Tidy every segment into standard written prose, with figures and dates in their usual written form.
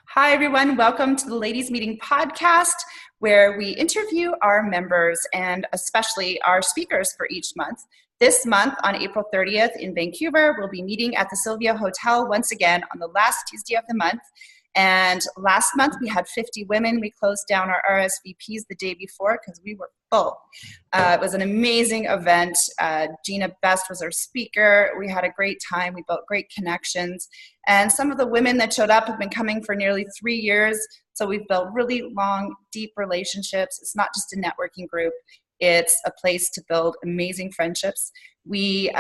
Hi, everyone. Welcome to the Ladies Meeting podcast, where we interview our members and especially our speakers for each month. This month, on April 30th in Vancouver, we'll be meeting at the Sylvia Hotel once again on the last Tuesday of the month. And last month, we had 50 women. We closed down our RSVPs the day before because we were full. It was an amazing event. Gina Best was our speaker. We had a great time. We built great connections. And some of the women that showed up have been coming for nearly 3 years. So we've built really long, deep relationships. It's not just a networking group. It's a place to build amazing friendships. We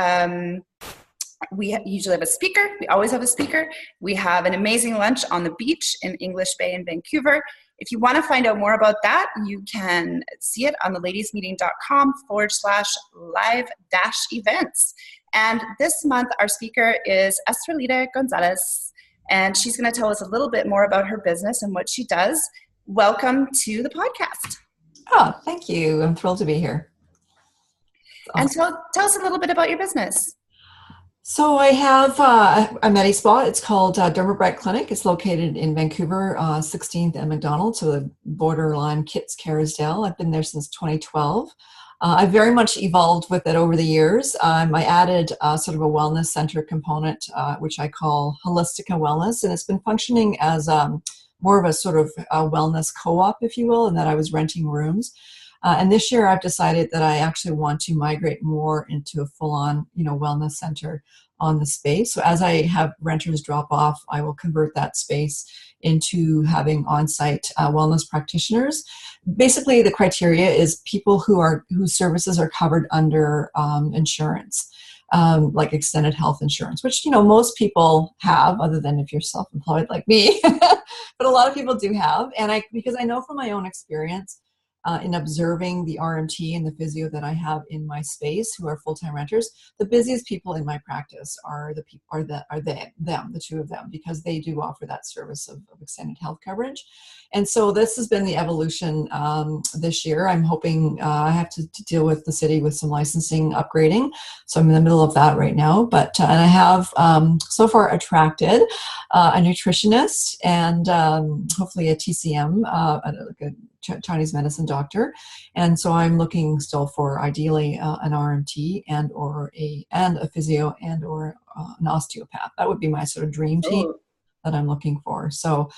usually have a speaker. We always have a speaker. We have an amazing lunch on the beach in English Bay in Vancouver. If you want to find out more about that, you can see it on theladiesmeeting.com/live-events. And this month, our speaker is Estrellita Gonzalez, and she's going to tell us a little bit more about her business and what she does. Welcome to the podcast. Oh, thank you. I'm thrilled to be here. Awesome. And so tell us a little bit about your business. So I have a Medi Spa. It's called Derma Clinic. It's located in Vancouver, 16th and McDonald, so the borderline Kitts Carisdale. I've been there since 2012. I've very much evolved with it over the years. I added sort of a wellness center component, which I call Holistica Wellness, and it's been functioning as more of a sort of wellness co-op, if you will, in that I was renting rooms. And this year I've decided that I actually want to migrate more into a full-on, wellness center on the space. So as I have renters drop off, I will convert that space into having on-site wellness practitioners. Basically, the criteria is people whose services are covered under insurance, like extended health insurance, which, most people have, other than if you're self-employed like me. But a lot of people do have. And because I know from my own experience, in observing the RMT and the physio that I have in my space, who are full-time renters, the busiest people in my practice are the two of them, because they do offer that service of extended health coverage. And so this has been the evolution this year. I'm hoping I have to deal with the city with some licensing upgrading, so I'm in the middle of that right now. But and I have so far attracted a nutritionist and hopefully a TCM, a Chinese medicine doctor, and so I'm looking still for ideally an RMT and a physio and or an osteopath. That would be my sort of dream team that I'm looking for. So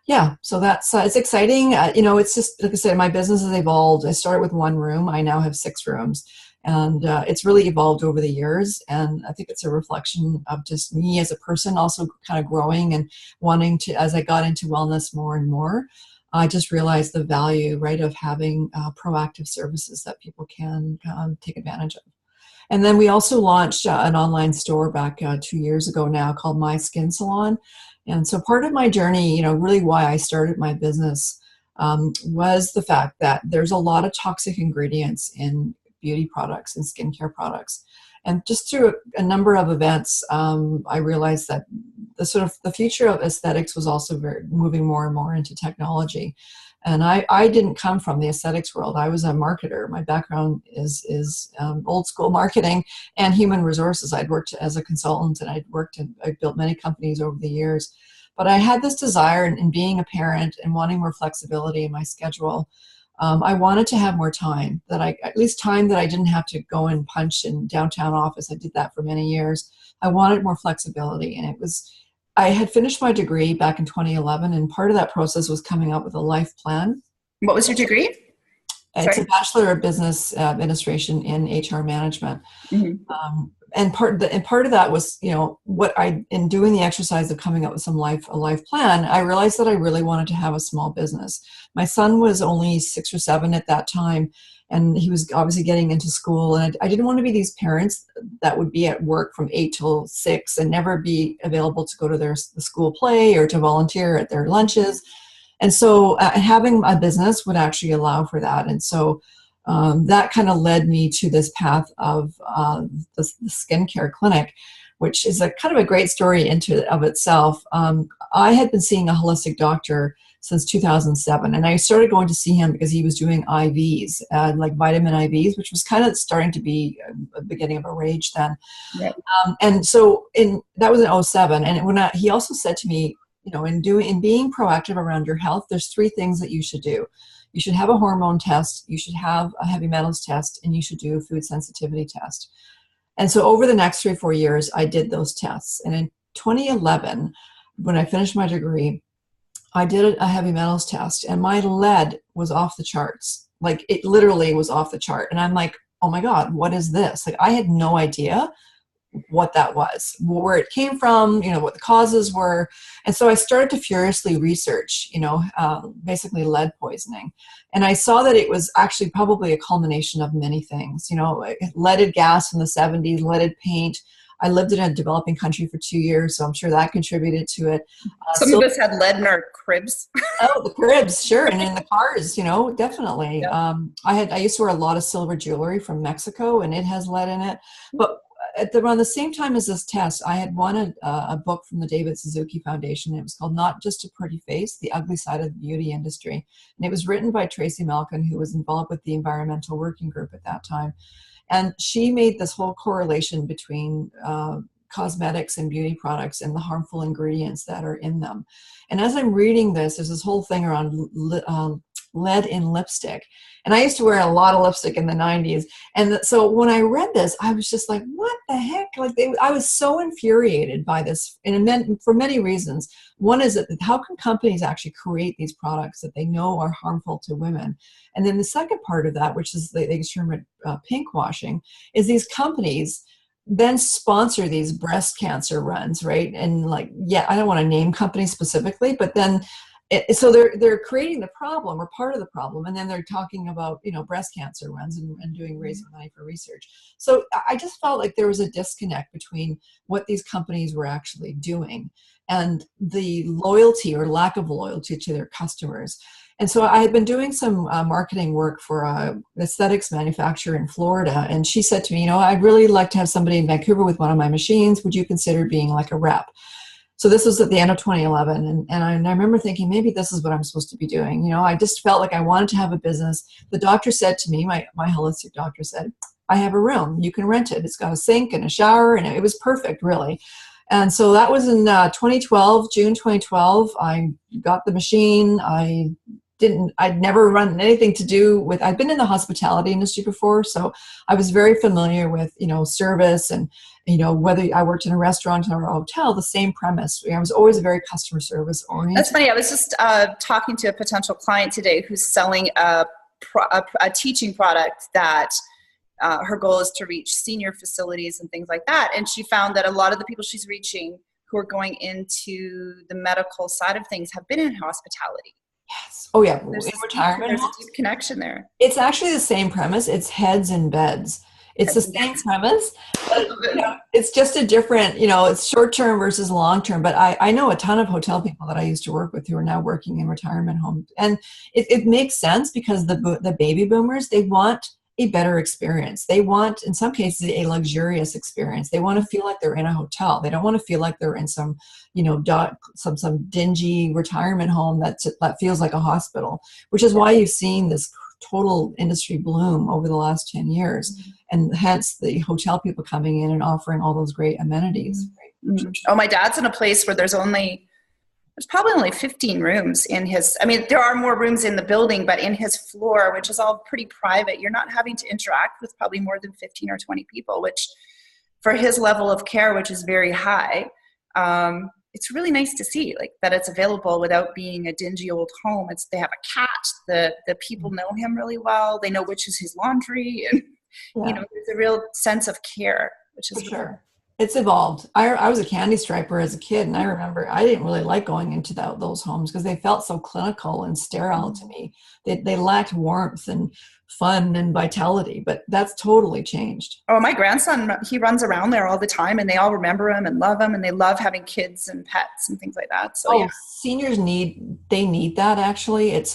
yeah, so that's it's exciting. It's just like I said, my business has evolved. I started with one room. I now have 6 rooms, and it's really evolved over the years. And I think it's a reflection of just me as a person, also kind of growing and wanting to, as I got into wellness more and more. I just realized the value, right, of having proactive services that people can take advantage of. And then we also launched an online store back 2 years ago now called My Skin Salon. And so part of my journey, really why I started my business was the fact that there's a lot of toxic ingredients in beauty products and skincare products. And just through a number of events, I realized that the future of aesthetics was also moving more and more into technology. And I didn't come from the aesthetics world. I was a marketer. My background is old school marketing and human resources. I'd worked as a consultant, and I built many companies over the years. But I had this desire in being a parent and wanting more flexibility in my schedule. I wanted to have more time, at least time that I didn't have to go and punch in downtown office. I did that for many years. I wanted more flexibility, and I had finished my degree back in 2011, and part of that process was coming up with a life plan. What was your degree? It's a Bachelor of Business Administration in HR Management. Mm-hmm. And part of that was, in doing the exercise of coming up with a life plan, I realized that I really wanted to have a small business. My son was only 6 or 7 at that time, and he was obviously getting into school. And I didn't want to be these parents that would be at work from 8 till 6 and never be available to go to the school play or to volunteer at their lunches. And so having a business would actually allow for that. And so that kind of led me to this path of the skincare clinic, which is a kind of a great story of itself. I had been seeing a holistic doctor since 2007, and I started going to see him because he was doing IVs, like vitamin IVs, which was kind of starting to be a beginning of a rage then. Right. And so that was in 2007, and he also said to me, in being proactive around your health, there's 3 things that you should do. You should have a hormone test, you should have a heavy metals test, and you should do a food sensitivity test. And so over the next 3 or 4 years, I did those tests. And in 2011, when I finished my degree, I did a heavy metals test, and my lead was off the charts. Like, it literally was off the chart. And I'm like, oh my God, what is this? Like, I had no idea what that was, where it came from, what the causes were. And so I started to furiously research, basically lead poisoning. And I saw that it was actually probably a culmination of many things, leaded gas in the 70s, leaded paint. I lived in a developing country for 2 years, so I'm sure that contributed to it. Some of us had lead in our cribs. Oh, the cribs, sure. And in the cars, definitely. Yeah. I used to wear a lot of silver jewelry from Mexico, and it has lead in it. But around the same time as this test, I had won a book from the David Suzuki Foundation. It was called Not Just a Pretty Face, The Ugly Side of the Beauty Industry. And it was written by Tracy Malkin, who was involved with the Environmental Working Group at that time. And she made this whole correlation between cosmetics and beauty products and the harmful ingredients that are in them. And as I'm reading this, there's this whole thing around lead in lipstick. And I used to wear a lot of lipstick in the 90s. And so when I read this, I was just like, what the heck? Like, I was so infuriated by this, and it meant for many reasons. One is that how can companies actually create these products that they know are harmful to women? And then the second part of that, which is they term it pink washing, is these companies then sponsor these breast cancer runs, right? And like, yeah, I don't want to name companies specifically, but then so they're creating the problem or part of the problem, and then they're talking about breast cancer runs and raising money for research. So I just felt like there was a disconnect between what these companies were actually doing and the loyalty or lack of loyalty to their customers. And so I had been doing some marketing work for an aesthetics manufacturer in Florida, and she said to me, I'd really like to have somebody in Vancouver with one of my machines. Would you consider being like a rep? So this was at the end of 2011, and I remember thinking, maybe this is what I'm supposed to be doing. I just felt like I wanted to have a business. The doctor said to me, my holistic doctor said, I have a room. You can rent it. It's got a sink and a shower, and it was perfect, really. And so that was in 2012, June 2012. I got the machine. I'd never run anything to do with, I'd been in the hospitality industry before, so I was very familiar with, service and, whether I worked in a restaurant or a hotel, the same premise. I was always very customer service oriented. That's funny. I was just talking to a potential client today who's selling a teaching product that her goal is to reach senior facilities and things like that. And she found that a lot of the people she's reaching who are going into the medical side of things have been in hospitality. Yes. Oh, yeah. There's in retirement, there's a deep connection there. It's actually the same premise. It's heads in beds. It's the same premise, but it's just a different, it's short-term versus long-term. But I know a ton of hotel people that I used to work with who are now working in retirement homes. And it makes sense because the baby boomers, they want a better experience. They want, in some cases, a luxurious experience. They want to feel like they're in a hotel. They don't want to feel like they're in some, some dingy retirement home that feels like a hospital, which is why you've seen this total industry bloom over the last 10 years. Mm-hmm. And hence the hotel people coming in and offering all those great amenities. Mm-hmm. Oh, my dad's in a place where there's probably only 15 rooms in his, there are more rooms in the building, but in his floor, which is all pretty private, you're not having to interact with probably more than 15 or 20 people, which for his level of care, which is very high, it's really nice to see that it's available without being a dingy old home. They have a cat, the people know him really well. They know which is his laundry, and there's a real sense of care, which is for sure. It's evolved. I was a candy striper as a kid, and I remember I didn't really like going into those homes because they felt so clinical and sterile to me. They lacked warmth and fun and vitality, but that's totally changed. Oh, my grandson, he runs around there all the time, and they all remember him and love him, and they love having kids and pets and things like that. So seniors need that actually. It's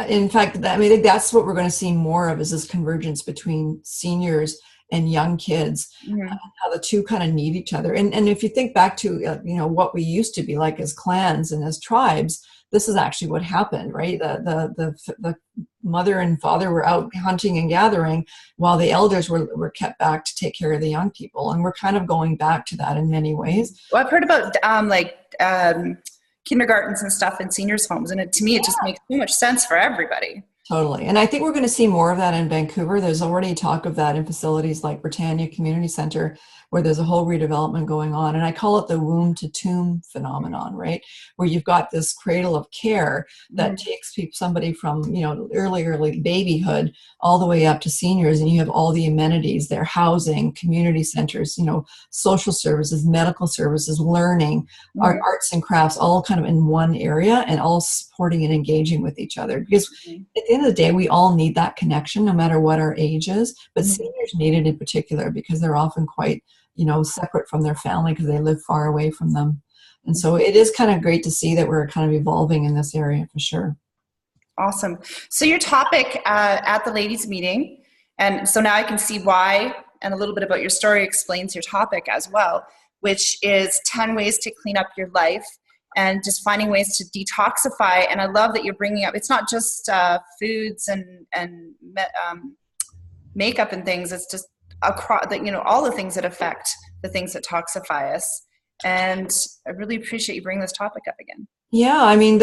in fact, I think that's what we're going to see more of, is this convergence between seniors and young kids, mm-hmm. How the two kind of need each other. And if you think back to, what we used to be like as clans and as tribes, this is actually what happened, right? The mother and father were out hunting and gathering while the elders were kept back to take care of the young people. And we're kind of going back to that in many ways. Well, I've heard about kindergartens and stuff in seniors' homes. And to me, it just makes so much sense for everybody. Totally. And I think we're going to see more of that in Vancouver. There's already talk of that in facilities like Britannia Community Center, where there's a whole redevelopment going on. And I call it the womb to tomb phenomenon, right? Where you've got this cradle of care that takes somebody from, early babyhood all the way up to seniors. And you have all the amenities there, housing, community centers, social services, medical services, learning, arts and crafts, all kind of in one area and all supporting and engaging with each other. Because at the end of the day, we all need that connection, no matter what our age is. But seniors need it in particular because they're often quite, separate from their family because they live far away from them. And so it is kind of great to see that we're kind of evolving in this area for sure. Awesome. So your topic at the ladies' meeting, and so now I can see why, and a little bit about your story explains your topic as well, which is 10 ways to clean up your life. And just finding ways to detoxify. And I love that you're bringing up, it's not just foods and makeup and things. It's just across, all the things that affect the things that toxify us. And I really appreciate you bringing this topic up again. Yeah, I mean,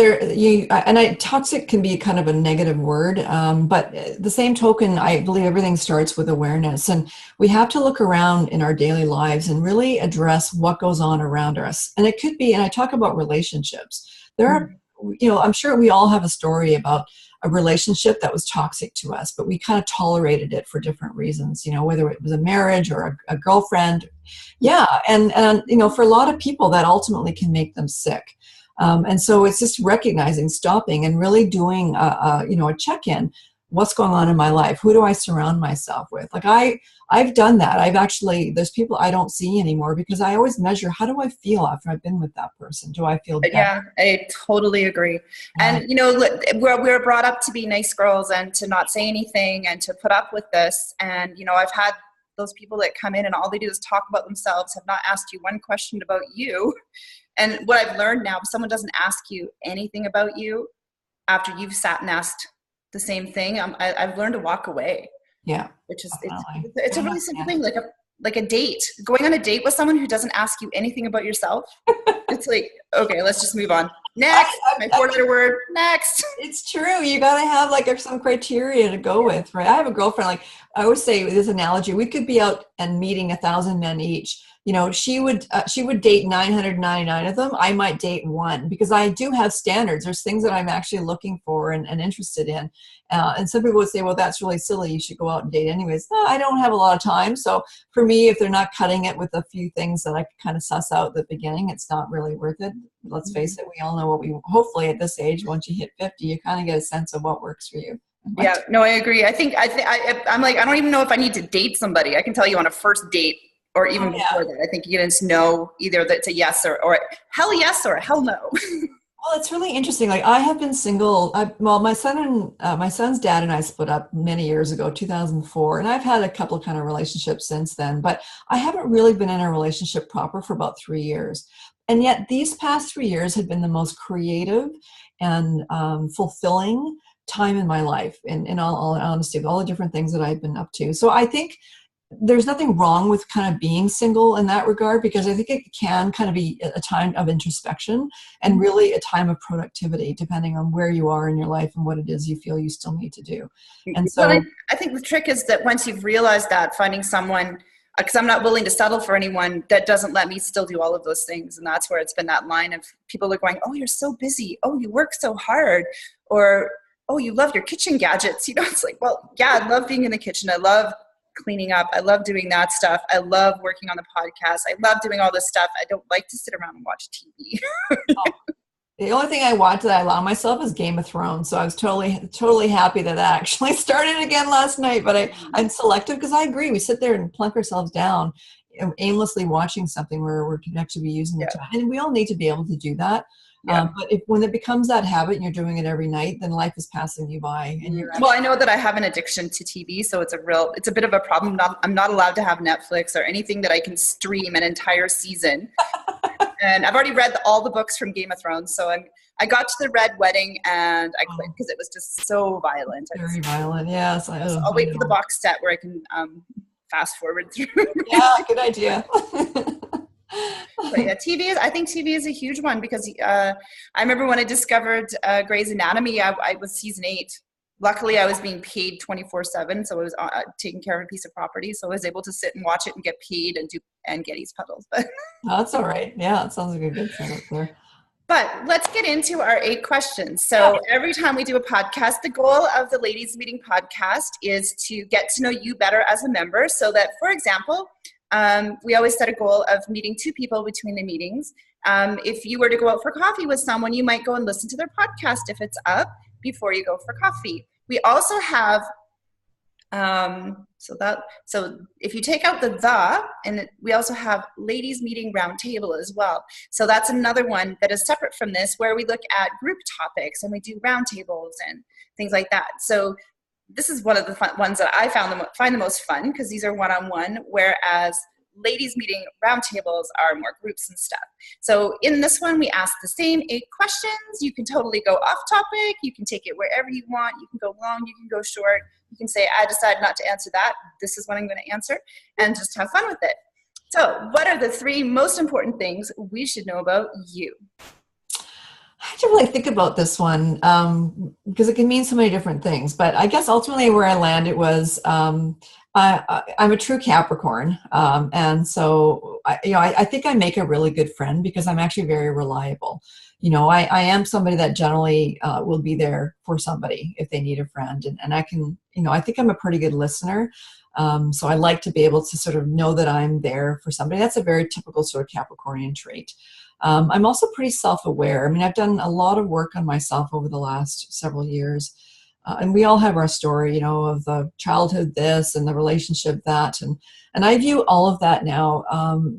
toxic can be kind of a negative word, but the same token, I believe everything starts with awareness, and we have to look around in our daily lives and really address what goes on around us. And it could be, and I talk about relationships. There are, I'm sure we all have a story about a relationship that was toxic to us, but we kind of tolerated it for different reasons, whether it was a marriage or a girlfriend. Yeah, and for a lot of people, that ultimately can make them sick. And so it's just recognizing, stopping, and really doing a check-in. What's going on in my life? Who do I surround myself with? Like I've done that. there's people I don't see anymore because I always measure, how do I feel after I've been with that person? Do I feel better? Yeah, I totally agree. And, we're brought up to be nice girls and to not say anything and to put up with this. And, I've had those people that come in and all they do is talk about themselves, have not asked you one question about you. And what I've learned now, if someone doesn't ask you anything about you after you've sat and asked the same thing, I've learned to walk away. Yeah, which is it's a really simple thing, like a date. Going on a date with someone who doesn't ask you anything about yourself, it's like, okay, let's just move on. Next, my 4-letter word. Next. It's true. You got to have some criteria to go with, right? I have a girlfriend. I always say this analogy: we could be out and meeting 1,000 men each. She would date 999 of them. I might date one because I do have standards. There's things that I'm actually looking for and interested in. And some people would say, well, that's really silly. You should go out and date anyways. No, I don't have a lot of time. So for me, if they're not cutting it with a few things that I could kind of suss out at the beginning, it's not really worth it. Let's face it. We all know hopefully at this age, once you hit 50, you kind of get a sense of what works for you. Yeah, no, I agree. I'm like, I don't even know if I need to date somebody. I can tell you on a first date, or even before that, I think you get to know either that it's a yes or hell yes or a hell no. Well, it's really interesting. I have been single. My son's dad and I split up many years ago, 2004, and I've had a couple of kind of relationships since then. But I haven't really been in a relationship proper for about 3 years, and yet these past 3 years have been the most creative and fulfilling time in my life. In all honesty, with all the different things that I've been up to. So I think there's nothing wrong with kind of being single in that regard, because I think it can kind of be a time of introspection and really a time of productivity, depending on where you are in your life and what it is you feel you still need to do. And so I think the trick is that once you've realized that, finding someone, because I'm not willing to settle for anyone that doesn't let me still do all of those things. And that's where it's been that line of people are going, oh, you're so busy. Oh, you work so hard. Or, oh, you love your kitchen gadgets. It's like, well, yeah, I love being in the kitchen. I love cleaning up. I love doing that stuff. I love working on the podcast. I love doing all this stuff. I don't like to sit around and watch TV. The only thing I watch that I allow myself is Game of Thrones. So I was totally happy that actually started again last night. But I'm selective because I agree. We sit there and plunk ourselves down aimlessly watching something where we can actually be using the time. And we all need to be able to do that. Yeah. But when it becomes that habit and you're doing it every night, then life is passing you by. And you're well, I know that I have an addiction to TV, so it's a bit of a problem. I'm not allowed to have Netflix or anything that I can stream an entire season. And I've already read all the books from Game of Thrones, so I got to the Red Wedding and I quit because it was just so violent. Very violent, yes. I'll wait for the box set where I can fast forward through. Yeah, good idea. But yeah, I think TV is a huge one because I remember when I discovered Grey's Anatomy, I was season 8. Luckily, I was being paid 24/7, so I was taking care of a piece of property, so I was able to sit and watch it and get paid and get these puddles. But That's all right. Yeah, it sounds like a good setup there. But let's get into our 8 questions. So every time we do a podcast, the goal of the Ladies Meeting podcast is to get to know you better as a member so that, for example, we always set a goal of meeting 2 people between the meetings. If you were to go out for coffee with someone, you might go and listen to their podcast if it's up before you go for coffee. We also have so if you take out and we also have ladies meeting roundtable as well. So that's another one that is separate from this, where we look at group topics and we do roundtables and things like that. So this is one of the fun ones that I find the most fun, because these are one-on-one, whereas ladies meeting roundtables are more groups and stuff. So in this one, we ask the same 8 questions. You can totally go off topic. You can take it wherever you want. You can go long, you can go short. You can say, I decided not to answer that. This is what I'm going to answer, and just have fun with it. So what are the 3 most important things we should know about you? I had to really think about this one because it can mean so many different things. But I guess ultimately where I landed was I'm a true Capricorn. And so, I think I make a really good friend because I'm actually very reliable. I am somebody that generally will be there for somebody if they need a friend. And I can, I think I'm a pretty good listener. So I like to be able to sort of know that I'm there for somebody. That's a very typical sort of Capricornian trait. I'm also pretty self-aware. I mean, I've done a lot of work on myself over the last several years. And we all have our story, of the childhood this and the relationship that. And I view all of that now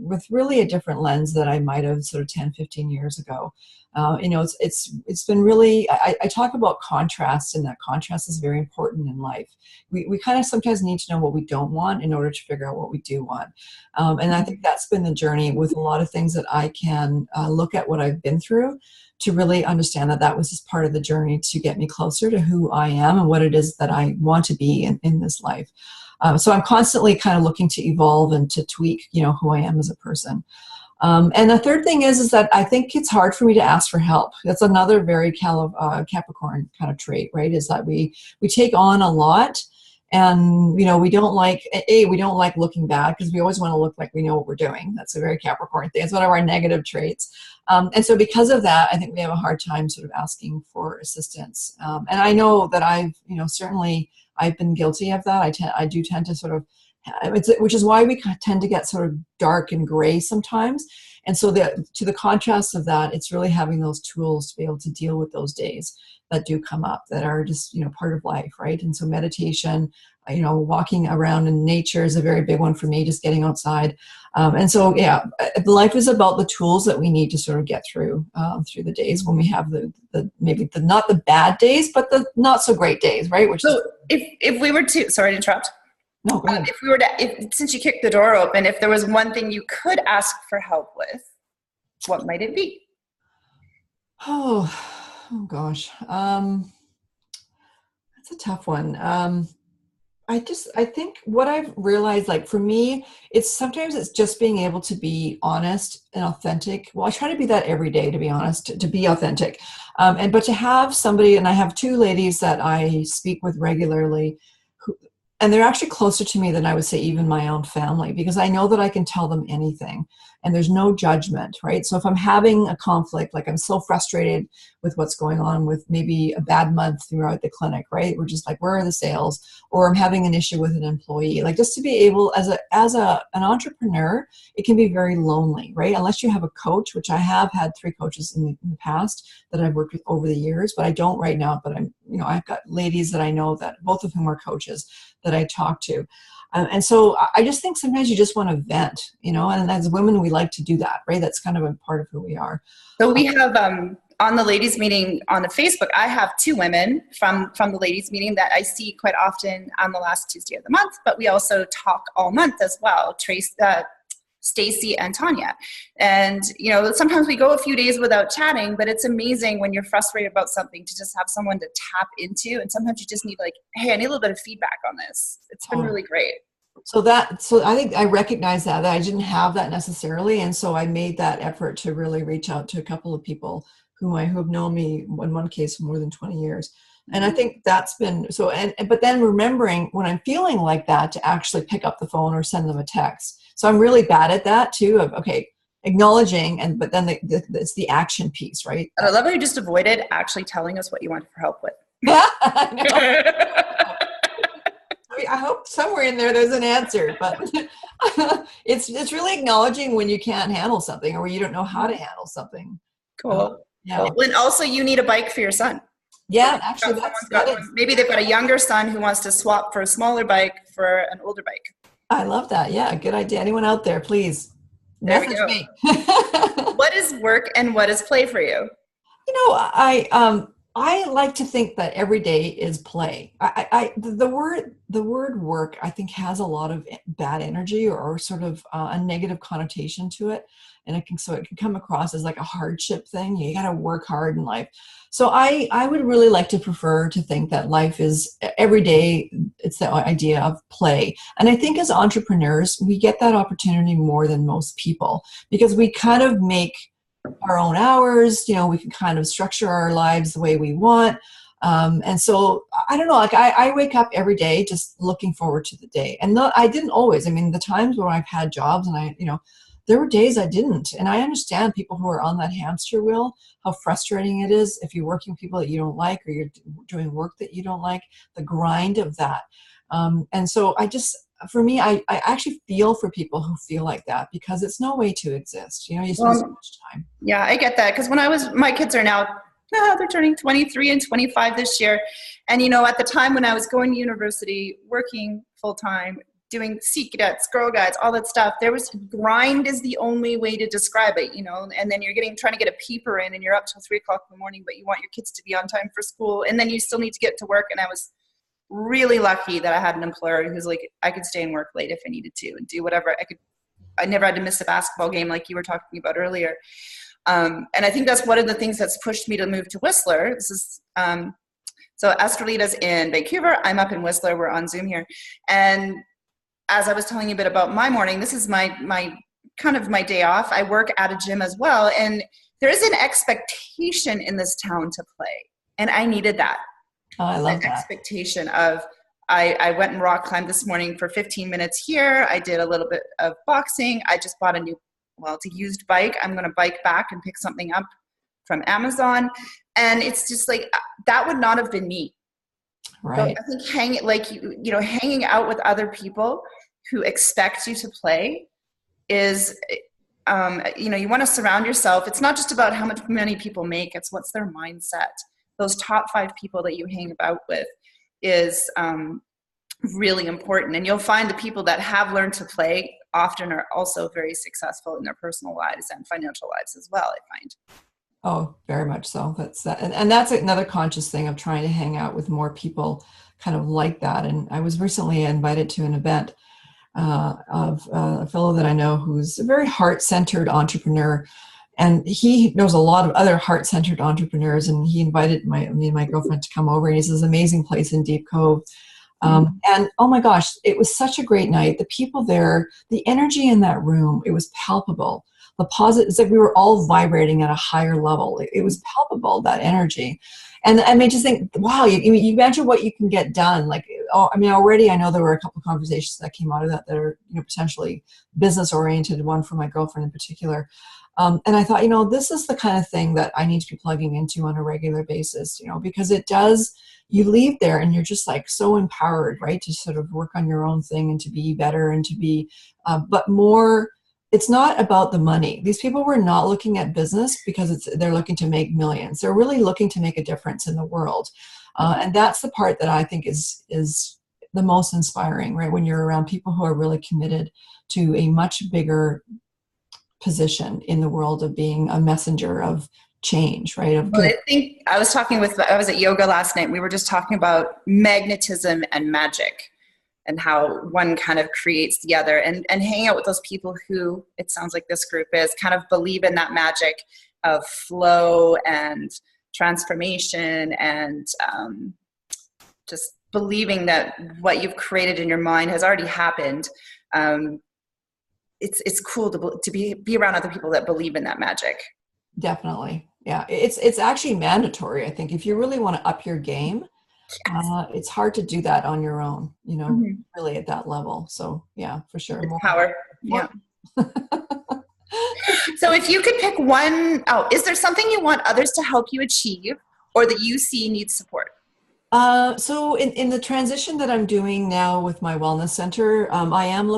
with really a different lens that I might have sort of 10, 15 years ago. It's been really, I talk about contrast, and that contrast is very important in life. We kind of sometimes need to know what we don't want in order to figure out what we do want. And I think that's been the journey with a lot of things that I can look at what I've been through to really understand that was just part of the journey to get me closer to who I am and what it is that I want to be in this life. So I'm constantly kind of looking to evolve and to tweak, who I am as a person. And the third thing is that I think it's hard for me to ask for help. That's another very Capricorn kind of trait, right? Is that we take on a lot, and we don't like looking bad because we always want to look like we know what we're doing. That's a very Capricorn thing. It's one of our negative traits. And so because of that, I think we have a hard time sort of asking for assistance. And I know that certainly I've been guilty of that. I do tend to sort of, which is why we tend to get sort of dark and gray sometimes. And so to the contrast of that, it's really having those tools to be able to deal with those days that do come up that are just, part of life, right? And so meditation, walking around in nature is a very big one for me, just getting outside. And so, life is about the tools that we need to sort of get through the days when we have maybe not the bad days, but the not so great days, right? If we were to, sorry to interrupt. No, go ahead. If we were to, since you kicked the door open, if there was one thing you could ask for help with, what might it be? Oh gosh. That's a tough one. I think what I've realized, like for me, sometimes it's just being able to be honest and authentic. Well, I try to be that every day, to be honest, to be authentic. But to have somebody, and I have 2 ladies that I speak with regularly, and they're actually closer to me than I would say even my own family, because I know that I can tell them anything and there's no judgment, right? So if I'm having a conflict, like I'm so frustrated with what's going on with maybe a bad month throughout the clinic, right? We're just like, where are the sales? Or I'm having an issue with an employee, like just to be able, as an entrepreneur, it can be very lonely, right? Unless you have a coach, which I have had 3 coaches in the past that I've worked with over the years, but I don't right now. But I've got ladies that I know that both of whom are coaches that I talk to. And so I just think sometimes you just want to vent, and as women, we like to do that, right? That's kind of a part of who we are. So we have, on the ladies meeting on the Facebook, I have 2 women from the ladies meeting that I see quite often on the last Tuesday of the month, but we also talk all month as well. Stacy and Tanya. And, sometimes we go a few days without chatting, but it's amazing when you're frustrated about something to just have someone to tap into. And sometimes you just need hey, I need a little bit of feedback on this. It's been really great. So I think I recognize that I didn't have that necessarily. And so I made that effort to really reach out to a couple of people who have known me in one case for more than 20 years. And I think that's been so, but then remembering when I'm feeling like that to actually pick up the phone or send them a text. So I'm really bad at that too, of, okay, acknowledging, but then it's the action piece, right? And I love how you just avoided actually telling us what you wanted for help with. Yeah, I know. I hope somewhere in there's an answer, but it's really acknowledging when you can't handle something or when you don't know how to handle something. Cool. Yeah. Cool. And also you need a bike for your son. Yeah, actually, maybe they've got a younger son who wants to swap for a smaller bike for an older bike. I love that. Yeah, good idea. Anyone out there, please message me. What is work and what is play for you? You know, I like to think that every day is play. The word work, I think, has a lot of bad energy or sort of a negative connotation to it, and it can come across as like a hardship thing. You got to work hard in life. So I would really like to prefer to think that life is every day. It's the idea of play, and I think as entrepreneurs we get that opportunity more than most people because we kind of make our own hours, we can kind of structure our lives the way we want. And so I don't know, like I wake up every day just looking forward to the day. And I didn't always, the times where I've had jobs and there were days I didn't. And I understand people who are on that hamster wheel, how frustrating it is if you're working with people that you don't like, or you're doing work that you don't like, the grind of that. And so for me, I actually feel for people who feel like that because it's no way to exist. You spend so much time. Yeah, I get that. Because my kids are now, they're turning 23 and 25 this year. And, at the time when I was going to university, working full time, doing Sea Cadets, Girl Guides, all that stuff, there was grind is the only way to describe it, and then you're trying to get a peeper in and you're up till 3 o'clock in the morning, but you want your kids to be on time for school. And then you still need to get to work. And I was really lucky that I had an employer who's like, I could stay and work late if I needed to and do whatever I could. I never had to miss a basketball game like you were talking about earlier. And I think that's one of the things that's pushed me to move to Whistler. This is, so Estrellita's in Vancouver. I'm up in Whistler. We're on Zoom here. And as I was telling you a bit about my morning, this is my kind of my day off. I work at a gym as well. And there is an expectation in this town to play. And I needed that. Oh, I love that. Expectation of, I went and rock climbed this morning for 15 minutes here. I did a little bit of boxing. I just bought it's a used bike. I'm going to bike back and pick something up from Amazon. And it's just like, that would not have been me. Right. So I think hanging out with other people who expect you to play is, you want to surround yourself. It's not just about how much money people make. It's what's their mindset. Those top 5 people that you hang about with is really important. And you'll find the people that have learned to play often are also very successful in their personal lives and financial lives as well, I find. Oh, very much so. That's that. And that's another conscious thing of trying to hang out with more people kind of like that. And I was recently invited to an event of a fellow that I know who's a very heart-centered entrepreneur. And he knows a lot of other heart-centered entrepreneurs, and he invited me and my girlfriend to come over. And it's this amazing place in Deep Cove. And oh my gosh, it was such a great night. The people there, the energy in that room, it was palpable. The positive, it's like we were all vibrating at a higher level. It was palpable, that energy. And I mean, just think, wow, you imagine what you can get done. Like, already I know there were a couple of conversations that came out of that are, potentially business-oriented, one for my girlfriend in particular. And I thought, this is the kind of thing that I need to be plugging into on a regular basis, because it does, you leave there and you're just like so empowered, right? To sort of work on your own thing and to be better and to be, but more, it's not about the money. These people were not looking at business because they're looking to make millions. They're really looking to make a difference in the world. And that's the part that I think is the most inspiring, right? When you're around people who are really committed to a much bigger position in the world of being a messenger of change, right? I think I was at yoga last night. We were just talking about magnetism and magic and how one kind of creates the other, and hang out with those people who, it sounds like this group is, kind of believe in that magic of flow and transformation and just believing that what you've created in your mind has already happened. It's cool to be around other people that believe in that magic. Definitely. Yeah. It's actually mandatory. I think if you really want to up your game, it's hard to do that on your own, really at that level. So yeah, for sure. It's power. Yeah. So if you could pick one, is there something you want others to help you achieve or that you see needs support? So in the transition that I'm doing now with my wellness center, I am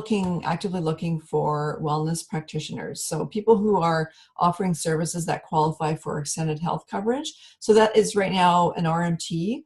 actively looking for wellness practitioners. So people who are offering services that qualify for extended health coverage. So that is right now an RMT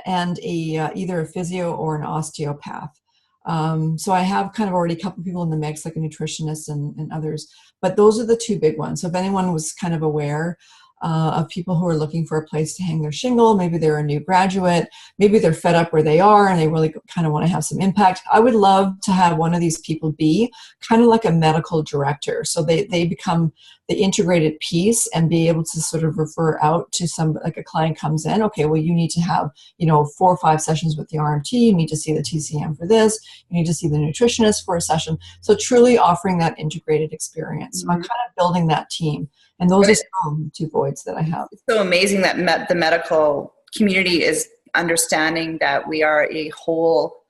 and either a physio or an osteopath. So I have kind of already a couple people in the mix, like a nutritionist and others, but those are the two big ones. So if anyone was kind of aware of people who are looking for a place to hang their shingle, maybe they're a new graduate, maybe they're fed up where they are and they really kind of want to have some impact, I would love to have one of these people be kind of like a medical director. So they become the integrated piece and be able to sort of refer out to like a client comes in, okay, well, you need to have, 4 or 5 sessions with the RMT, you need to see the TCM for this, you need to see the nutritionist for a session. So truly offering that integrated experience. So I'm kind of building that team. And those are some 2 voids that I have. It's so amazing that the medical community is understanding that we are a whole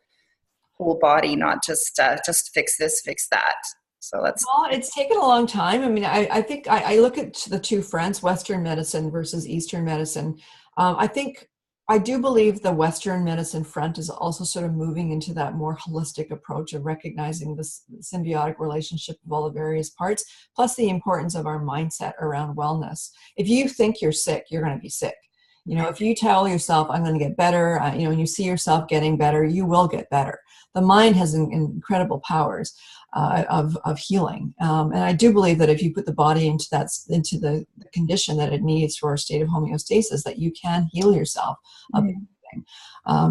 body, not just fix this, fix that. So it's taken a long time. I mean, I think I look at the 2 fronts, Western medicine versus Eastern medicine. I do believe the Western medicine front is also sort of moving into that more holistic approach of recognizing this symbiotic relationship of all the various parts, plus the importance of our mindset around wellness. If you think you're sick, you're going to be sick. If you tell yourself, I'm going to get better, and you see yourself getting better, you will get better. The mind has incredible powers of healing. And I do believe that if you put the body into the condition that it needs for a state of homeostasis, that you can heal yourself of anything.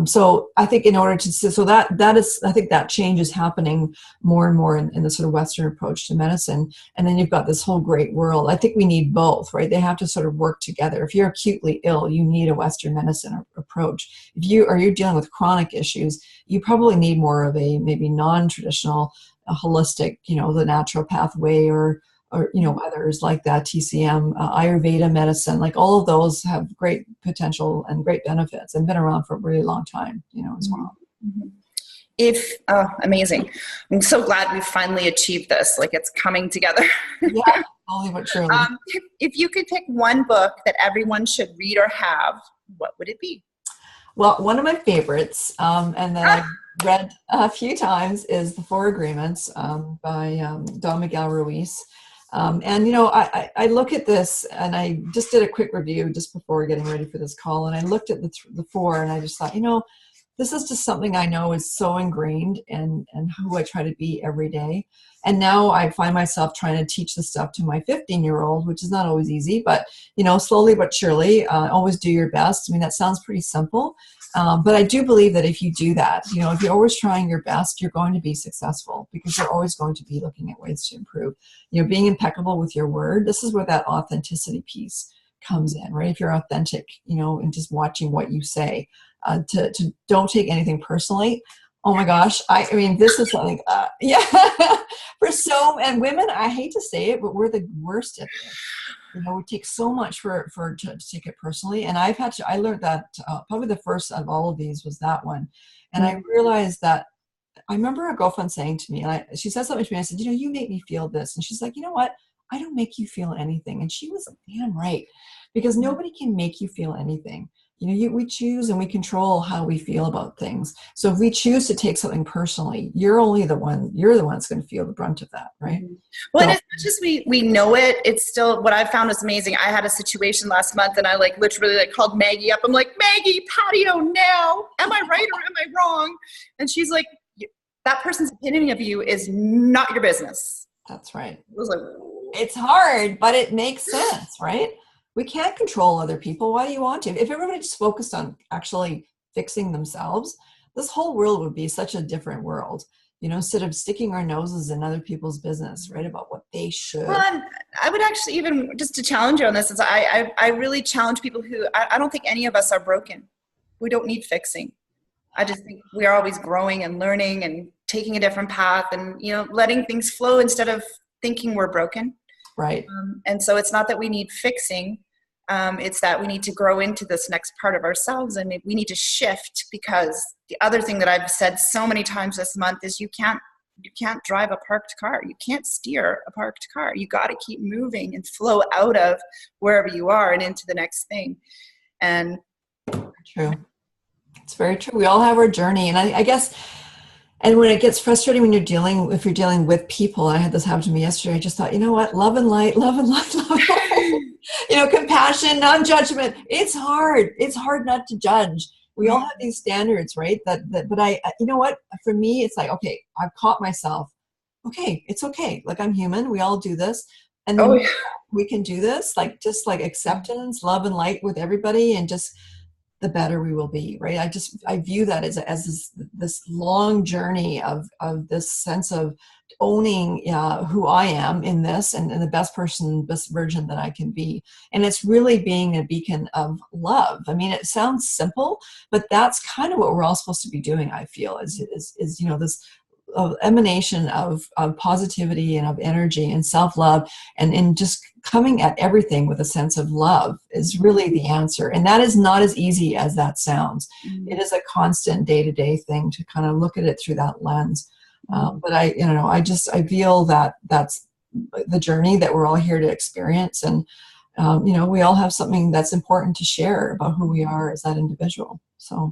So I think in order to, so that is, I think that change is happening more and more in the sort of Western approach to medicine. And then you've got this whole great world. I think we need both, right? They have to sort of work together. If you're acutely ill, you need a Western medicine approach. If you're dealing with chronic issues, you probably need more of a maybe non-traditional, holistic, the naturopath way or others like that, TCM, Ayurveda medicine, like all of those have great potential and great benefits and been around for a really long time, as well. Amazing. I'm so glad we finally achieved this. Like it's coming together. Yeah, only but surely. If you could pick one book that everyone should read or have, what would it be? Well, one of my favorites, and that I've read a few times, is The 4 Agreements by Don Miguel Ruiz. And, I look at this, and I just did a quick review just before getting ready for this call, and I looked at the 4, and I just thought, this is just something I know is so ingrained and who I try to be every day. And now I find myself trying to teach this stuff to my 15-year-old, which is not always easy, but, slowly but surely, always do your best. I mean, that sounds pretty simple. But I do believe that if you do that, if you're always trying your best, you're going to be successful because you're always going to be looking at ways to improve. Being impeccable with your word, this is where that authenticity piece comes in, right? If you're authentic, and just watching what you say, to don't take anything personally. Oh my gosh. I mean, this is something, and women, I hate to say it, but we're the worst at this. We take so much to take it personally. And I learned that probably the first of all of these was that one. And I realized that I remember a girlfriend saying to me, and she said something to me, I said, you make me feel this. And she's like, you know what? I don't make you feel anything. And she was damn right, because nobody can make you feel anything. We choose and we control how we feel about things. So if we choose to take something personally, you're the one that's going to feel the brunt of that, right? Well, and as much as we know it, it's still, what I found was amazing. I had a situation last month and I literally called Maggie up. I'm like, Maggie, patio now. Am I right or am I wrong? And she's like, that person's opinion of you is not your business. That's right. It was like, it's hard, but it makes sense, right? We can't control other people. Why do you want to? If everybody just focused on actually fixing themselves, this whole world would be such a different world, instead of sticking our noses in other people's business, right, about what they should. Well, I would actually, even just to challenge you on this, is I really challenge people who, I don't think any of us are broken. We don't need fixing. I just think we are always growing and learning and taking a different path and, letting things flow instead of thinking we're broken. Right. And so it's not that we need fixing. It's that we need to grow into this next part of ourselves, and we need to shift, because the other thing that I've said so many times this month is you can't drive a parked car. You can't steer a parked car. You got to keep moving and flow out of wherever you are and into the next thing. And true. It's very true. We all have our journey. And I guess, and when it gets frustrating if you're dealing with people, and I had this happen to me yesterday, I just thought, you know what? Love and light, love and light, love and light. Compassion, non-judgment. It's hard. It's hard not to judge. We all have these standards, right? But you know what? For me, it's like, okay, I've caught myself. Okay, it's okay. Like, I'm human. We all do this. And then we can do this, just acceptance, love and light with everybody, and just the better we will be, right? I view that as this long journey of this sense of owning who I am in this, and the best version that I can be. And it's really being a beacon of love. I mean, it sounds simple, but that's kind of what we're all supposed to be doing, I feel, is this emanation of positivity and of energy and self-love, and just coming at everything with a sense of love is really the answer. And that is not as easy as that sounds. Mm-hmm. It is a constant day-to-day thing to kind of look at it through that lens. But I feel that that's the journey that we're all here to experience. And, we all have something that's important to share about who we are as that individual. So.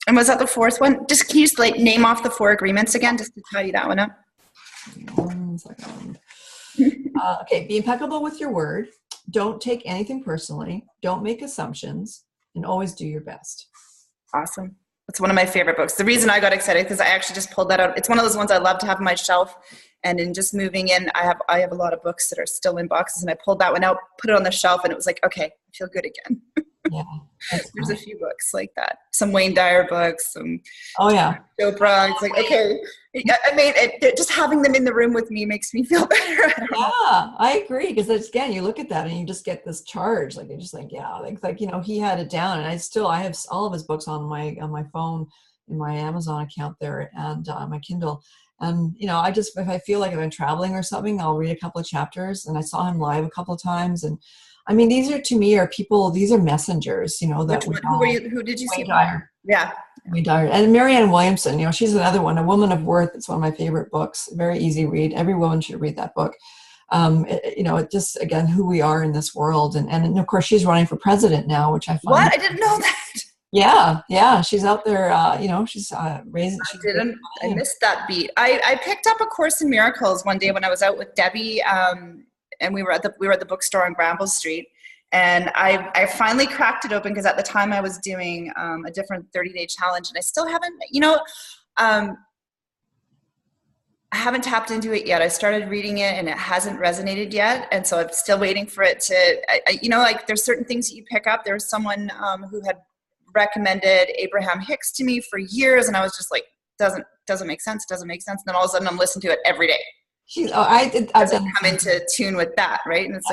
And was that the fourth one? Just can you just name off the 4 agreements again, just to tidy that one up? 1 second. Okay, be impeccable with your word. Don't take anything personally. Don't make assumptions, and always do your best. Awesome. It's one of my favorite books. The reason I got excited, because I actually just pulled that out. It's one of those ones I love to have on my shelf. And in just moving in, I have a lot of books that are still in boxes, and I pulled that one out, put it on the shelf, and it was like, okay, I feel good again. Yeah, there's a few books like that. Some Wayne Dyer books, some Chopra. It's like, okay, just having them in the room with me makes me feel better. I agree, because again, you look at that and you just get this charge, you're just like, he had it down, and I have all of his books on my phone in my Amazon account there, and my Kindle. And if I feel like I've been traveling or something, I'll read a couple of chapters. And I saw him live a couple of times, and I mean, these are people, these are messengers, who did you see? Dyer. Yeah. Wayne Dyer. And Marianne Williamson, she's another one, A Woman of Worth. It's one of my favorite books. Very easy read. Every woman should read that book. It just, again, who we are in this world. And of course, she's running for president now, which I find. What? I didn't know that. Yeah. She's out there, she's raising. I missed that beat. I picked up A Course in Miracles one day when I was out with Debbie, and we were at the bookstore on Granville Street, and I finally cracked it open, because at the time I was doing a different 30-day challenge, and I still haven't, I haven't tapped into it yet. I started reading it and it hasn't resonated yet, and so I'm still waiting for it to. There's certain things that you pick up. There was someone who had recommended Abraham Hicks to me for years, and I was just like, doesn't make sense. And then all of a sudden I'm listening to it every day. I've come into tune with that, right? And it's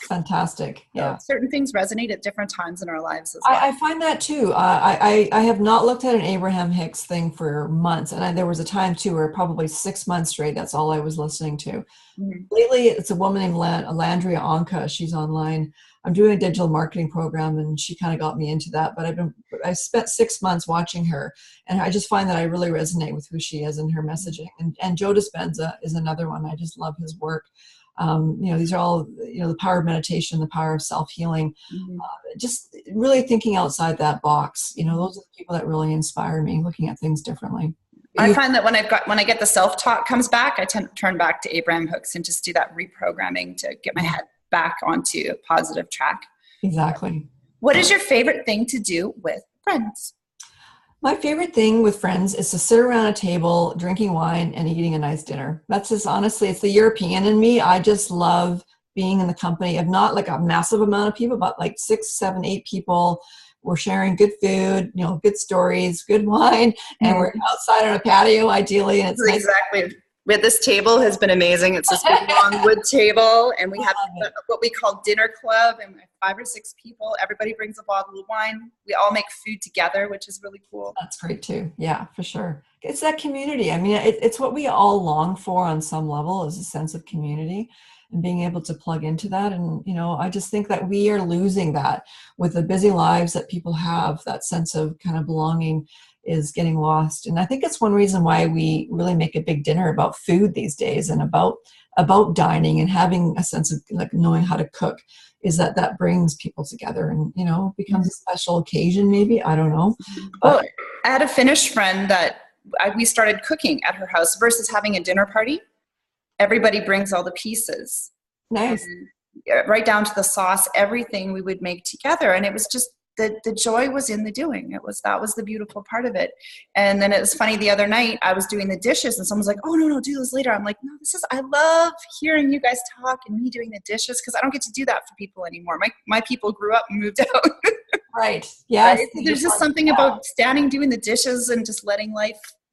fantastic. Yeah, certain things resonate at different times in our lives as well. I find that too. I have not looked at an Abraham Hicks thing for months, and there was a time too where probably 6 months straight, that's all I was listening to. Mm-hmm. Lately, it's a woman named Landria Anka. She's online. I'm doing a digital marketing program, and she kind of got me into that. But I spent 6 months watching her, and I just find that I really resonate with who she is and her messaging. And Joe Dispenza is another one. I just love his work. These are all, the power of meditation, the power of self-healing, just really thinking outside that box. Those are the people that really inspire me, looking at things differently. I find that when I get the self-talk comes back, I tend to turn back to Abraham Hicks and just do that reprogramming to get my head back onto a positive track. Exactly. What is your favorite thing to do with friends? My favorite thing with friends is to sit around a table, drinking wine and eating a nice dinner. That's just, honestly, it's the European in me. I just love being in the company of not like a massive amount of people, but like 6, 7, 8 people. We're sharing good food, good stories, good wine, and we're outside on a patio, ideally. And it's exactly. This table has been amazing. It's this big long wood table, and we have what we call dinner club, and we have 5 or 6 people. Everybody brings a bottle of wine. We all make food together, which is really cool. That's great too. Yeah, for sure. It's that community. I mean, it's what we all long for on some level, is a sense of community and being able to plug into that. And, I just think that we are losing that with the busy lives that people have. That sense of kind of belonging is getting lost. And I think it's one reason why we really make a big dinner about food these days, and about dining and having a sense of like knowing how to cook, is that brings people together and, becomes a special occasion maybe. I don't know. Well, I had a Finnish friend that we started cooking at her house versus having a dinner party. Everybody brings all the pieces. Nice. Right down to the sauce, everything we would make together. And it was just, the joy was in the doing. That was the beautiful part of it. And then it was funny, the other night I was doing the dishes and someone's like, oh, no, do this later. I'm like, no, I love hearing you guys talk and me doing the dishes, because I don't get to do that for people anymore. My people grew up and moved out. Right. Yes. Right? So there's just something about standing, doing the dishes, and just letting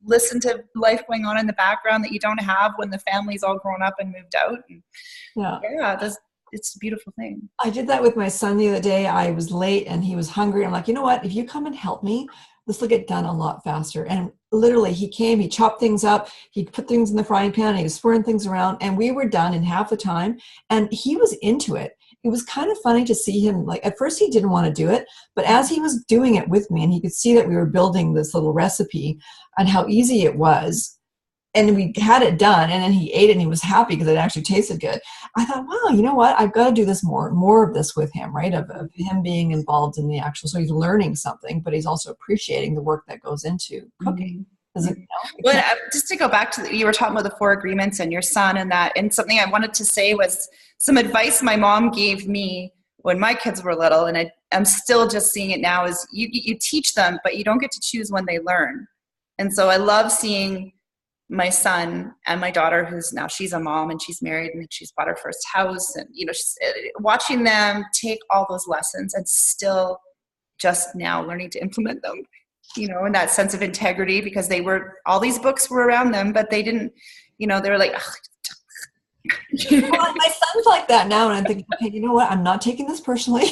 listen to life going on in the background that you don't have when the family's all grown up and moved out. And it's a beautiful thing. I did that with my son the other day. I was late and he was hungry. I'm like, you know what? If you come and help me, this will get done a lot faster. And literally he came, he chopped things up, he put things in the frying pan, he was swirling things around, and we were done in half the time. And he was into it. It was kind of funny to see him, like at first he didn't want to do it, but as he was doing it with me and he could see that we were building this little recipe and how easy it was, and we had it done, and then he ate it and he was happy because it actually tasted good. I thought, wow, you know what? I've got to do this more of this with him, right? Of him being involved in the actual, so he's learning something, but he's also appreciating the work that goes into cooking. Well, just to go back to you were talking about the 4 agreements and your son and that, and something I wanted to say was some advice my mom gave me when my kids were little, and I'm still just seeing it now, is you teach them, but you don't get to choose when they learn. And so I love seeing my son and my daughter, she's a mom and she's married and she's bought her first house, and watching them take all those lessons and still just now learning to implement them, and that sense of integrity, because all these books were around them, but they didn't, they were like, well, my son's like that now, and I'm thinking, okay, you know what? I'm not taking this personally.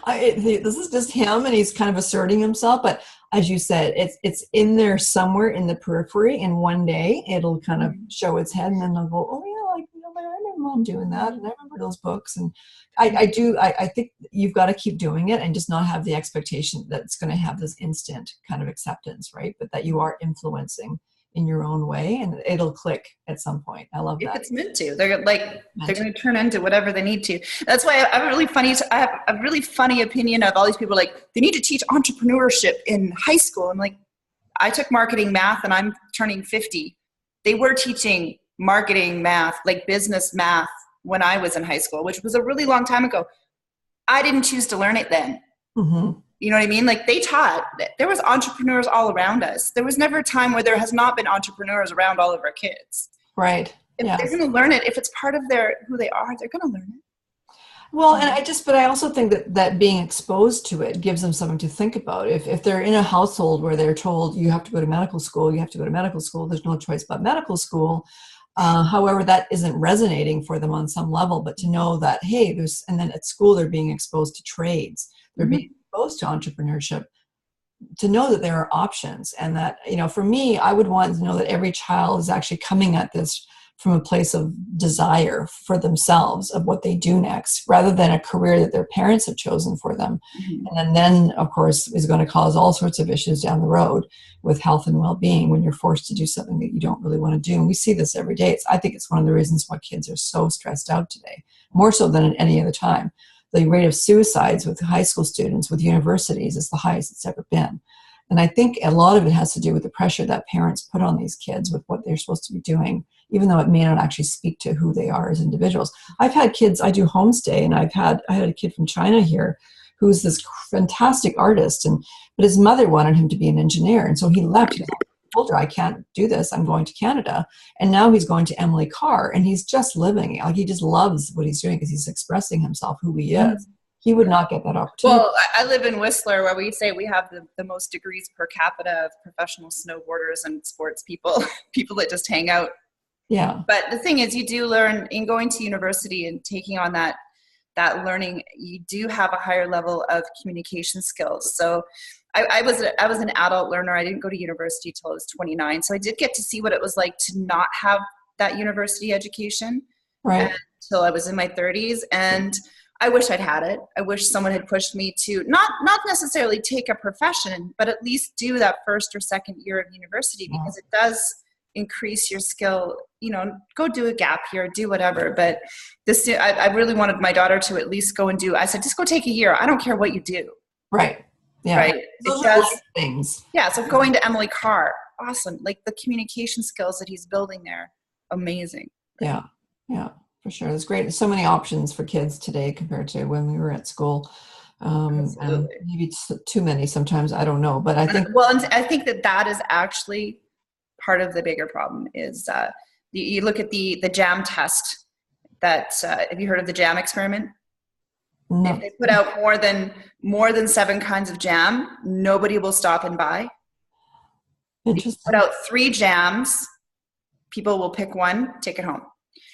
This is just him, and he's kind of asserting himself. But as you said, it's in there somewhere in the periphery, and one day it'll kind of show its head, and then they'll go, oh yeah, I remember mom doing that, and I remember those books. And I think you've got to keep doing it, and just not have the expectation that it's going to have this instant kind of acceptance, right? But that you are influencing in your own way, and it'll click at some point. I love that. If it's meant to, they're going to turn into whatever they need to. That's why I have a really funny opinion of all these people like, they need to teach entrepreneurship in high school. I'm like, I took marketing math and I'm turning 50. They were teaching marketing math, like business math, when I was in high school, which was a really long time ago. I didn't choose to learn it then. Mm-hmm. You know what I mean? Like, they taught, there was entrepreneurs all around us. There was never a time where there has not been entrepreneurs around all of our kids. Right. If they're going to learn it, if it's part of who they are, they're going to learn it. Well, and but I also think that being exposed to it gives them something to think about. If they're in a household where they're told you have to go to medical school, there's no choice but medical school. However, that isn't resonating for them on some level, but to know that, hey, and then at school, they're being exposed to trades. They're being exposed to entrepreneurship, to know that there are options, and that, for me, I would want to know that every child is actually coming at this from a place of desire for themselves of what they do next, rather than a career that their parents have chosen for them. Mm-hmm. And then, of course, is going to cause all sorts of issues down the road with health and well-being when you're forced to do something that you don't really want to do. And we see this every day. I think it's one of the reasons why kids are so stressed out today, more so than at any other time. The rate of suicides with high school students, with universities, is the highest it's ever been. And I think a lot of it has to do with the pressure that parents put on these kids with what they're supposed to be doing, even though it may not actually speak to who they are as individuals. I've had kids, I do homestay, and I had a kid from China here who's this fantastic artist, but his mother wanted him to be an engineer. And so he left. He told her, I can't do this. I'm going to Canada. And now he's going to Emily Carr, and he's just living. Like, he just loves what he's doing because he's expressing himself, who he is. He would not get that opportunity. Well, I live in Whistler, where we say we have the most degrees per capita of professional snowboarders and sports people that just hang out Yeah. But the thing is, you do learn in going to university and taking on that learning, you do have a higher level of communication skills. So I was an adult learner. I didn't go to university till I was 29. So I did get to see what it was like to not have that university education until I was in my 30s. And I wish I'd had it. I wish someone had pushed me to not necessarily take a profession, but at least do that first or second year of university, because it does increase your skill. Go do a gap year, do whatever. But I really wanted my daughter to at least go and do. I said, just go take a year. I don't care what you do. Right. Yeah. Right. Those are life things. Yeah. So going to Emily Carr, awesome. Like the communication skills that he's building there, amazing. Right? Yeah. Yeah. For sure. There's great. So many options for kids today compared to when we were at school. And maybe it's too many sometimes. I don't know. But I think. Well, and I think that is actually part of the bigger problem is you look at the JAM test. That have you heard of the JAM experiment? No. If they put out more than 7 kinds of jam, nobody will stop and buy. Interesting. If you put out 3 jams, people will pick one, take it home.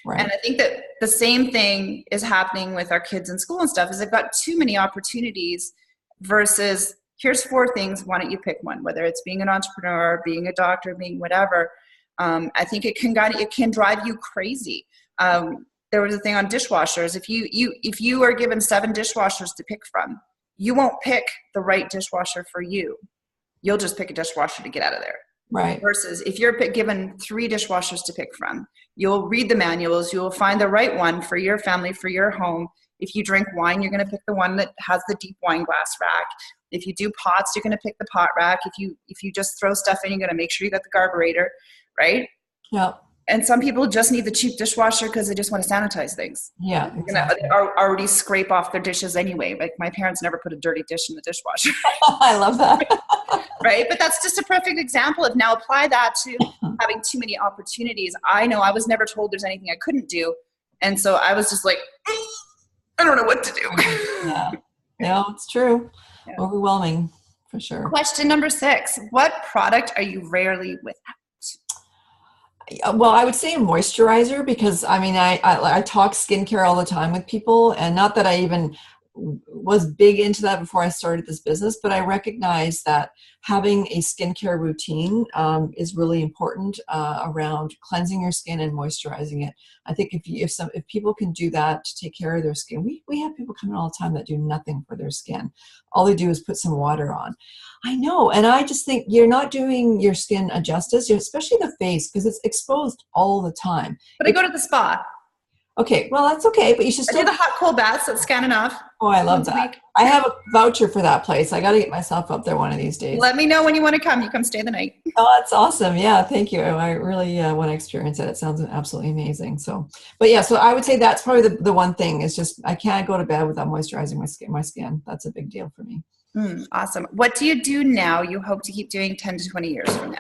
Right. And I think that the same thing is happening with our kids in school and stuff, is they've got too many opportunities versus here's 4 things, why don't you pick one, whether it's being an entrepreneur, being a doctor, being whatever. I think it can drive you crazy. There was a thing on dishwashers. If you are given 7 dishwashers to pick from, you won't pick the right dishwasher for you. You'll just pick a dishwasher to get out of there. Right. Versus if you're given 3 dishwashers to pick from, you'll read the manuals, you'll find the right one for your family, for your home. If you drink wine, you're going to pick the one that has the deep wine glass rack. If you do pots, you're going to pick the pot rack. If you just throw stuff in, you're going to make sure you got the carburetor, right? Yeah. And some people just need the cheap dishwasher because they just want to sanitize things. Yeah. Exactly. They already scrape off their dishes anyway. Like my parents never put a dirty dish in the dishwasher. I love that. Right? But that's just a perfect example of, now apply that to having too many opportunities. I know I was never told there's anything I couldn't do. And so I was just like, I don't know what to do. Yeah. Yeah, it's true. Yeah. Overwhelming for sure. Question number 6. What product are you rarely without? Well, I would say a moisturizer, because I talk skincare all the time with people, and not that I even was big into that before I started this business, but I recognize that having a skincare routine is really important around cleansing your skin and moisturizing it. I think if people can do that to take care of their skin, we have people coming all the time that do nothing for their skin. All they do is put some water on. I know, and I just think you're not doing your skin a justice, especially the face, because it's exposed all the time. But I go to the spa. Okay, well, that's okay, but you should still do the hot cold baths. That's scan enough. Oh, I love that. I have a voucher for that place. I got to get myself up there one of these days. Let me know when you want to come. You come stay the night. Oh, that's awesome. Yeah, thank you. I really want to experience it. It sounds absolutely amazing. So I would say that's probably the one thing is just I can't go to bed without moisturizing my skin. That's a big deal for me. Awesome. What do you do now you hope to keep doing 10 to 20 years from now?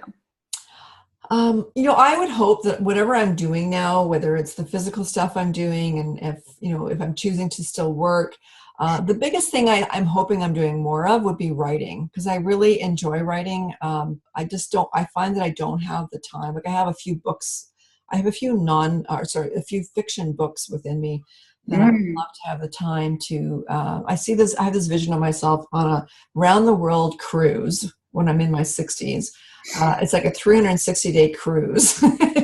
I would hope that whatever I'm doing now, whether it's the physical stuff I'm doing, and if I'm choosing to still work, the biggest thing I'm hoping I'm doing more of would be writing, because I really enjoy writing. I find that I don't have the time. Like I have a few books, I have a few fiction books within me that I would love to have the time to, I have this vision of myself on a round the world cruise when I'm in my 60s. It's like a 360-day cruise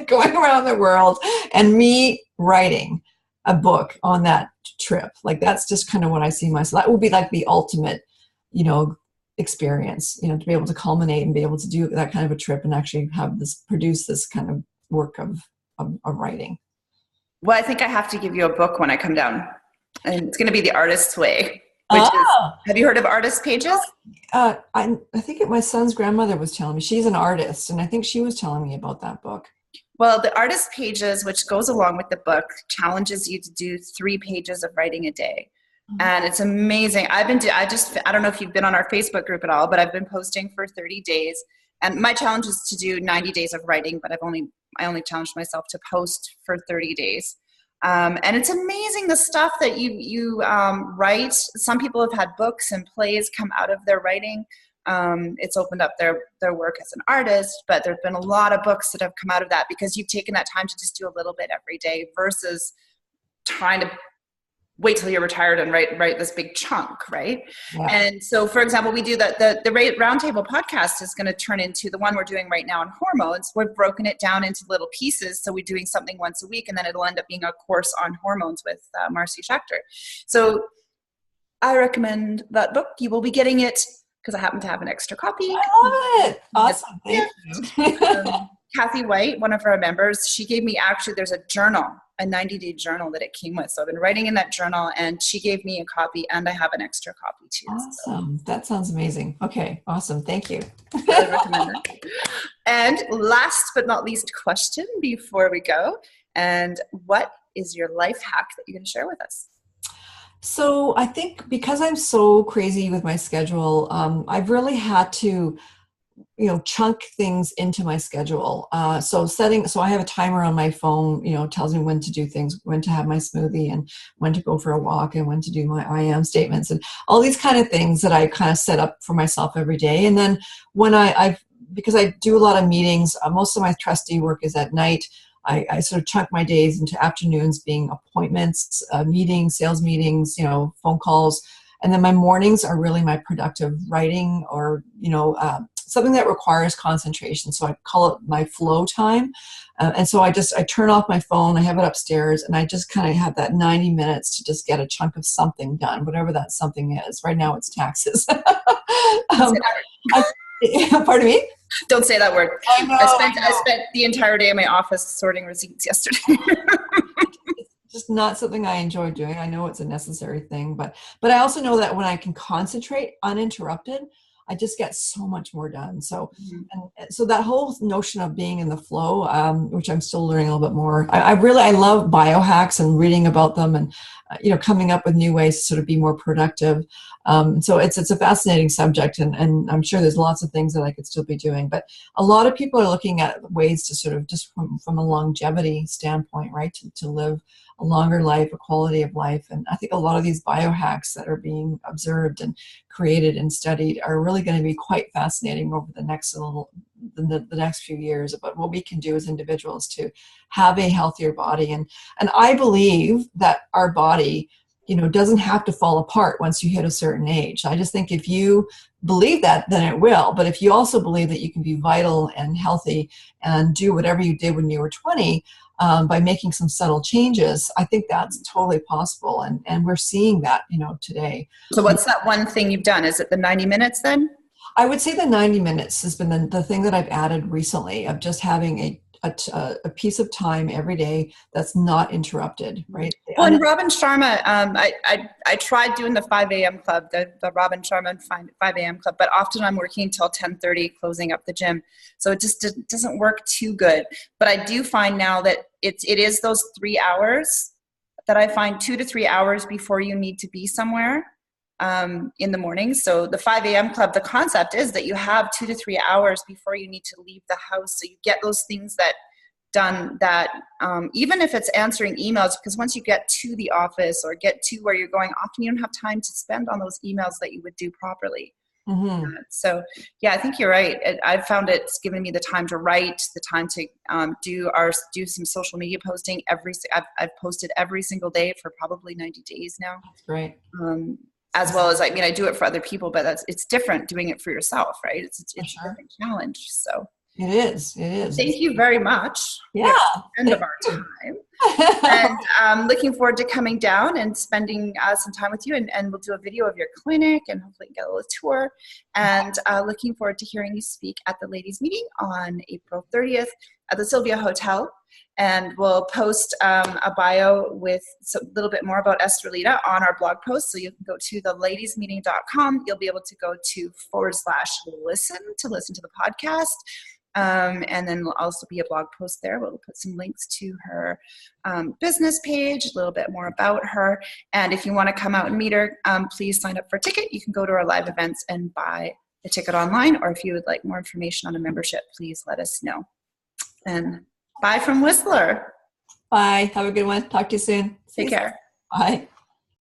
going around the world and me writing a book on that trip. Like that's just kind of what I see myself. That would be like the ultimate, experience, to be able to culminate and be able to do that kind of a trip and actually produce this kind of work of writing. Well, I think I have to give you a book when I come down, and it's going to be The Artist's Way. Have you heard of Artist Pages? I think my son's grandmother was telling me. She's an artist, and I think she was telling me about that book. Well, the Artist Pages, which goes along with the book, challenges you to do 3 pages of writing a day. And it's amazing. I don't know if you've been on our Facebook group at all, but I've been posting for 30 days. And my challenge is to do 90 days of writing, but I only challenged myself to post for 30 days. And it's amazing the stuff that you write. Some people have had books and plays come out of their writing. It's opened up their work as an artist, but there's been a lot of books that have come out of that because you've taken that time to just do a little bit every day versus trying to wait till you're retired and write this big chunk, right? Yeah. And so, for example, we do the Roundtable podcast is going to turn into the one we're doing right now on hormones. We've broken it down into little pieces, so we're doing something once a week, and then it'll end up being a course on hormones with Marcy Schachter. So I recommend that book. You will be getting it because I happen to have an extra copy. I love it. Awesome. Thank you. Kathy White, one of our members, she gave me, actually, there's a journal, a 90-day journal that it came with. So I've been writing in that journal, and she gave me a copy, and I have an extra copy too. Awesome. So. That sounds amazing. Okay. Awesome. Thank you. I recommend it. And last but not least question before we go. And what is your life hack that you're going to share with us? So I think because I'm so crazy with my schedule, I've really had to chunk things into my schedule. So I have a timer on my phone, tells me when to do things, when to have my smoothie and when to go for a walk and when to do my I am statements and all these kind of things that I kind of set up for myself every day. And then when because I do a lot of meetings, most of my trustee work is at night. I sort of chunk my days into afternoons being appointments, meetings, sales meetings, phone calls. And then my mornings are really my productive writing or, something that requires concentration. So I call it my flow time. And so I turn off my phone, I have it upstairs, and I just kind of have that 90 minutes to just get a chunk of something done, whatever that something is. Right now it's taxes. Pardon me? Don't say that word. I know. I spent the entire day in my office sorting receipts yesterday. It's just not something I enjoy doing. I know it's a necessary thing, but I also know that when I can concentrate uninterrupted, I just get so much more done. So, and so that whole notion of being in the flow, which I'm still learning a little bit more. I love biohacks and reading about them, and coming up with new ways to sort of be more productive. So it's a fascinating subject, and I'm sure there's lots of things that I could still be doing. But a lot of people are looking at ways to sort of just from a longevity standpoint, right, to live a longer life, a quality of life. And I think a lot of these biohacks that are being observed and created and studied are really going to be quite fascinating over the next the next few years about what we can do as individuals to have a healthier body. And I believe that our body, doesn't have to fall apart once you hit a certain age. I just think if you believe that, then it will. But if you also believe that you can be vital and healthy and do whatever you did when you were 20, by making some subtle changes, I think that's totally possible. And we're seeing that, today. So what's that one thing you've done? Is it the 90 minutes then? I would say the 90 minutes has been the thing that I've added recently, of just having a piece of time every day that's not interrupted, right? Well, and Robin Sharma, I tried doing the 5 a.m. club, the Robin Sharma 5 a.m. club, but often I'm working until 10:30, closing up the gym. So it just doesn't work too good. But I do find now that it is those 3 hours that I find 2 to 3 hours before you need to be somewhere. In the morning. So the 5 a.m. club, the concept is that you have 2 to 3 hours before you need to leave the house. So you get those things done that even if it's answering emails, because once you get to the office or get to where you're going, often you don't have time to spend on those emails that you would do properly. Mm-hmm. So yeah, I think you're right. I've found it's given me the time to write, the time to do some social media posting. I've posted every single day for probably 90 days now. That's great. As well as, I do it for other people, but it's different doing it for yourself, right? It's a different challenge. So it is. Thank you very much. Yeah. End of our time. And I'm looking forward to coming down and spending some time with you, and we'll do a video of your clinic and hopefully get a little tour. And looking forward to hearing you speak at the ladies meeting on April 30th at the Sylvia Hotel. And we'll post a bio with a little bit more about Estrellita on our blog post. So you can go to theladiesmeeting.com. You'll be able to go to /listen to listen to the podcast. And then there'll also be a blog post there. We'll put some links to her business page, a little bit more about her. And if you want to come out and meet her, please sign up for a ticket. You can go to our live events and buy the ticket online. Or if you would like more information on a membership, please let us know. And bye from Whistler. Bye. Have a good one. Talk to you soon. Take care. Bye.